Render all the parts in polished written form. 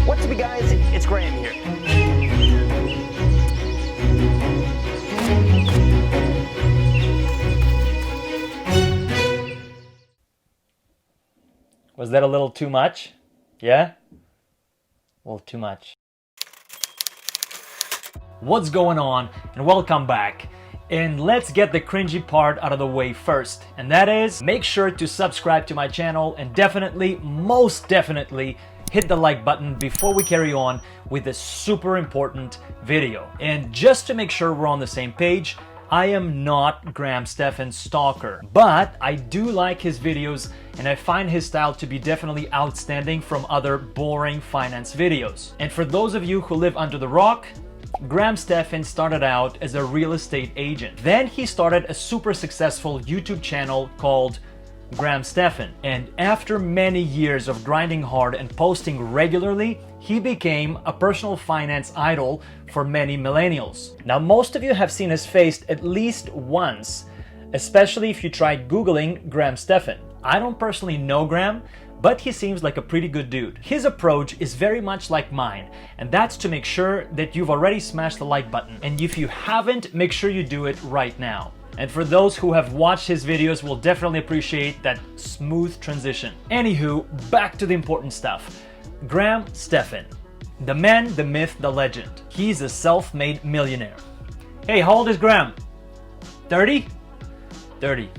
What's up, you guys? It's Graham here. Was that a little too much? Yeah? A little too much. What's going on? And welcome back. And let's get the cringy part out of the way first. And that is, make sure to subscribe to my channel and definitely, most definitely, hit the like button before we carry on with this super important video. And just to make sure we're on the same page, I am not Graham Stephan's stalker, but I do like his videos and I find his style to be definitely outstanding from other boring finance videos. And for those of you who live under the rock, Graham Stephan started out as a real estate agent. Then he started a super successful YouTube channel called Graham Stephan. And after many years of grinding hard and posting regularly, he became a personal finance idol for many millennials. Now, most of you have seen his face at least once, especially if you tried Googling Graham Stephan. I don't personally know Graham, but he seems like a pretty good dude. His approach is very much like mine, and that's to make sure that you've already smashed the like button. And if you haven't, make sure you do it right now. And for those who have watched his videos will definitely appreciate that smooth transition. Anywho, back to the important stuff. Graham Stephan, the man, the myth, the legend. He's a self-made millionaire. Hey, how old is Graham? 30? 30.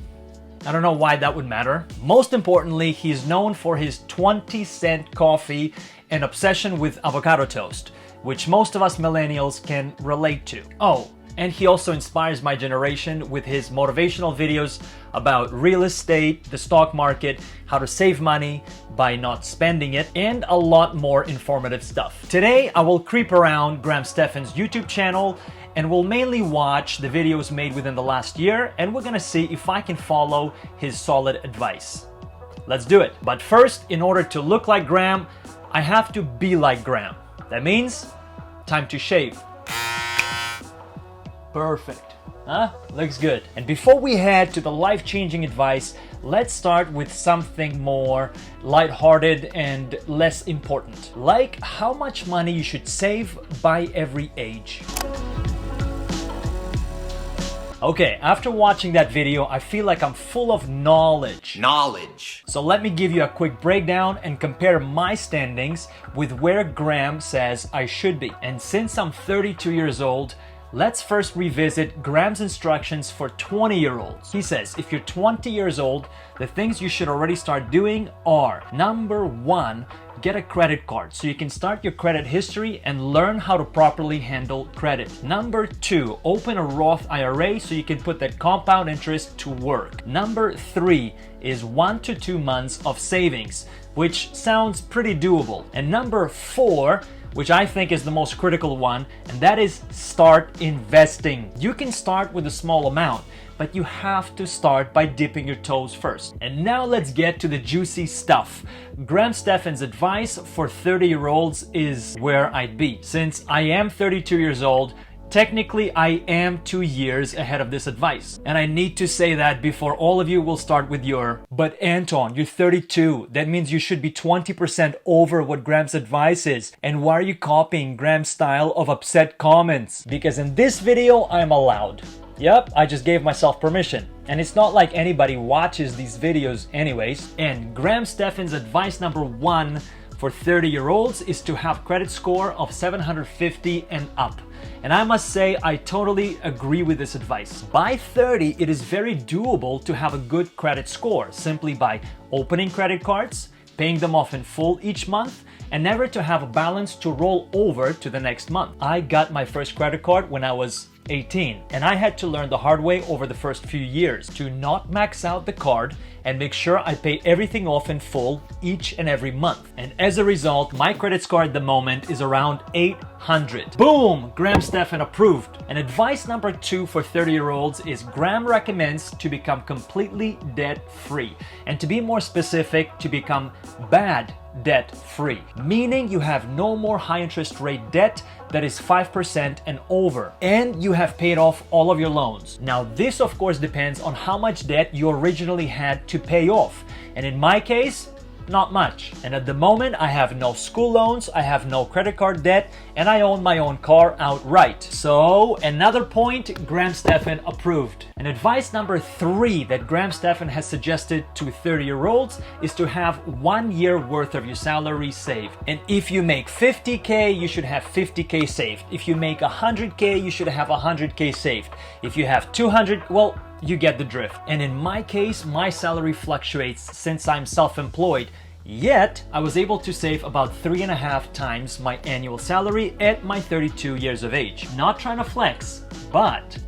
I don't know why that would matter. Most importantly, he's known for his 20-cent coffee and obsession with avocado toast, which most of us millennials can relate to. Oh, and he also inspires my generation with his motivational videos about real estate, the stock market, how to save money by not spending it, and a lot more informative stuff. Today, I will creep around Graham Stephan's YouTube channel and we'll mainly watch the videos made within the last year, and we're gonna see if I can follow his solid advice. Let's do it. But first, in order to look like Graham, I have to be like Graham. That means, time to shave. Perfect. Huh? Looks good. And before we head to the life-changing advice, let's start with something more lighthearted and less important. Like how much money you should save by every age. Okay, after watching that video, I feel like I'm full of knowledge. So let me give you a quick breakdown and compare my standings with where Graham says I should be. And since I'm 32 years old, let's first revisit Graham's instructions for 20-year-olds. He says, if you're 20 years old, the things you should already start doing are: number one, get a credit card so you can start your credit history and learn how to properly handle credit. Number two, open a Roth IRA so you can put that compound interest to work. Number three is 1 to 2 months of savings, which sounds pretty doable. And number four, which I think is the most critical one, and that is start investing. You can start with a small amount, but you have to start by dipping your toes first. And now let's get to the juicy stuff. Graham Stephan's advice for 30-year-olds is where I'd be. Since I am 32 years old, technically I am 2 years ahead of this advice. And I need to say that before all of you will start with your, but Anton, you're 32. That means you should be 20% over what Graham's advice is. And why are you copying Graham's style of upset comments? Because in this video, I'm allowed. Yep, I just gave myself permission. And it's not like anybody watches these videos anyways. And Graham Stephan's advice number one for 30-year-olds is to have credit score of 750 and up. And I must say, I totally agree with this advice. By 30, it is very doable to have a good credit score simply by opening credit cards, paying them off in full each month, and never to have a balance to roll over to the next month. I got my first credit card when I was 18. And I had to learn the hard way over the first few years to not max out the card and make sure I pay everything off in full each and every month. And as a result, my credit score at the moment is around 800. Boom! Graham Stephan approved. And advice number 2 for 30-year-olds is Graham recommends to become completely debt-free. And to be more specific, to become bad debt-free, meaning you have no more high interest rate debt that is 5% and over, and you have paid off all of your loans. Now this of course depends on how much debt you originally had to pay off, and in my case, not much. And at the moment I have no school loans, I have no credit card debt, and I own my own car outright. So another point, Graham Stephan approved. And advice number 3 that Graham Stephan has suggested to 30-year-olds is to have 1 year worth of your salary saved. And if you make 50K, you should have 50K saved. If you make 100K, you should have 100K saved. If you have 200, well, you get the drift. And in my case, my salary fluctuates since I'm self-employed, yet I was able to save about 3.5 times my annual salary at my 32 years of age. Not trying to flex, but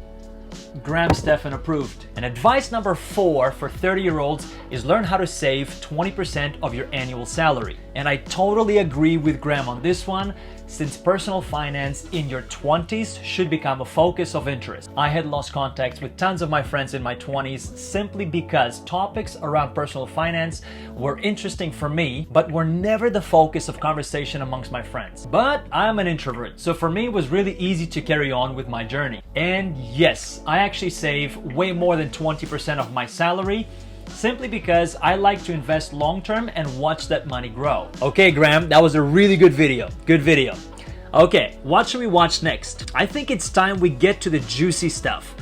Graham Stephan approved. And advice number 4 for 30-year-olds is learn how to save 20% of your annual salary. And I totally agree with Graham on this one, since personal finance in your 20s should become a focus of interest. I had lost contact with tons of my friends in my 20s simply because topics around personal finance were interesting for me, but were never the focus of conversation amongst my friends. But I'm an introvert, so for me it was really easy to carry on with my journey. And yes, I actually save way more than 20% of my salary, simply because I like to invest long term and watch that money grow. Okay, Graham, that was a really good video. Good video. Okay, what should we watch next? I think it's time we get to the juicy stuff.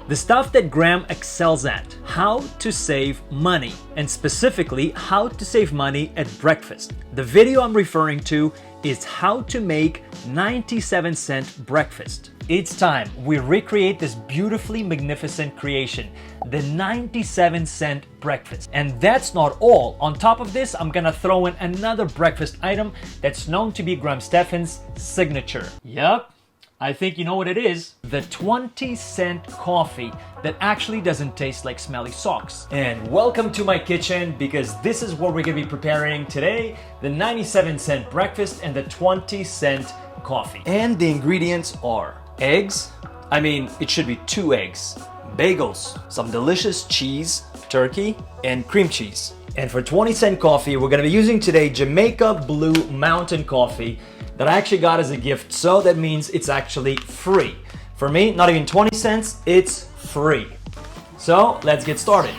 The stuff that Graham excels at. How to save money. And specifically, how to save money at breakfast. The video I'm referring to is how to make 97-cent breakfast. It's time we recreate this beautifully magnificent creation, the 97-cent breakfast. And that's not all. On top of this, I'm gonna throw in another breakfast item that's known to be Graham Stephan's signature. Yup, I think you know what it is. The 20-cent coffee that actually doesn't taste like smelly socks. And welcome to my kitchen, because this is what we're gonna be preparing today, the 97-cent breakfast and the 20-cent coffee. And the ingredients are eggs, it should be 2 eggs, bagels, some delicious cheese, turkey, and cream cheese. And for 20-cent coffee, we're gonna be using today Jamaica Blue Mountain Coffee that I actually got as a gift, so that means it's actually free. For me, not even 20 cents, it's free. So let's get started.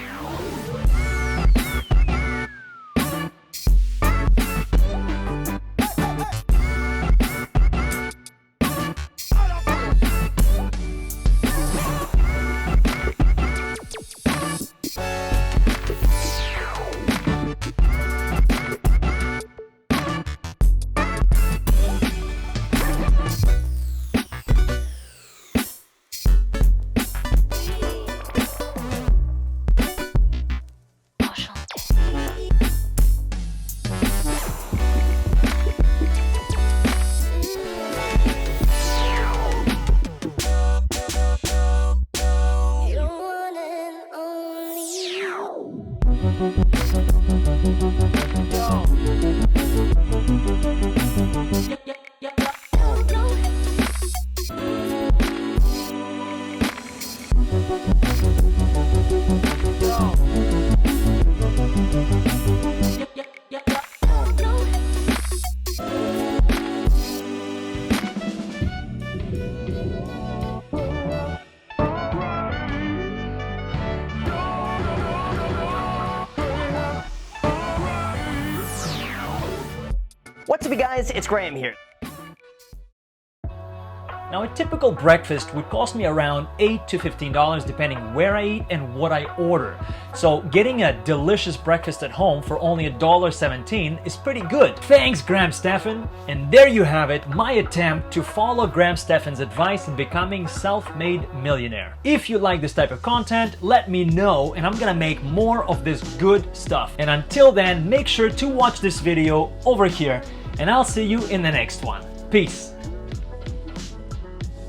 What's up, you guys? It's Graham here. Now, a typical breakfast would cost me around $8 to $15 depending where I eat and what I order. So getting a delicious breakfast at home for only $1.17 is pretty good. Thanks, Graham Stephan. And there you have it, my attempt to follow Graham Stephan's advice in becoming self-made millionaire. If you like this type of content, let me know and I'm gonna make more of this good stuff. And until then, make sure to watch this video over here and I'll see you in the next one. Peace.